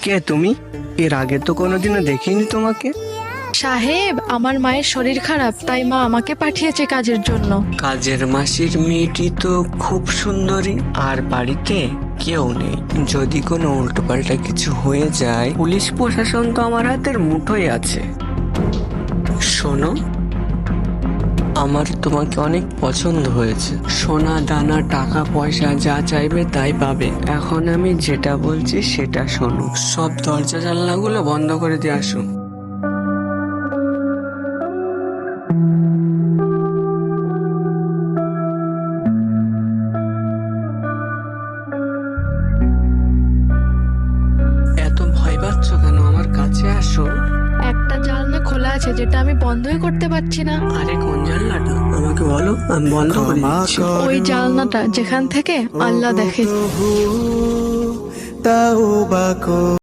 কে তুমি? এর আগে তো কোনোদিনও দেখিনি তোমাকে। সাহেব, আমার মায়ের শরীর খারাপ, তাই মা আমাকে পাঠিয়েছে কাজের জন্য। কাজের মাসির মেয়েটি তো খুব সুন্দরী, আর বাড়িতে কেউ নেই। যদি কোনো উল্টোপাল্টা কিছু হয়ে যায়, পুলিশ প্রশাসন তো আমার হাতের মুঠোয় আছে। শোনো, আমার তোমাকে অনেক পছন্দ হয়েছে। সোনা দানা টাকা পয়সা যা চাইবে তাই পাবে। এখন আমি যেটা বলছি সেটা শোনো। সব দরজা জানলাগুলো বন্ধ করে দিয়ে আসো। এত ভয় পাচ্ছ কেন? আমার কাছে আসো। একটা জানলা খোলা আছে যেটা আমি বন্ধই করতে পারছি না। আরে কোন জানলাটা আমাকে বলো, আমি বন্ধ করে দিচ্ছি। ওই জানলাটা যেখান থেকে আল্লাহ দেখে।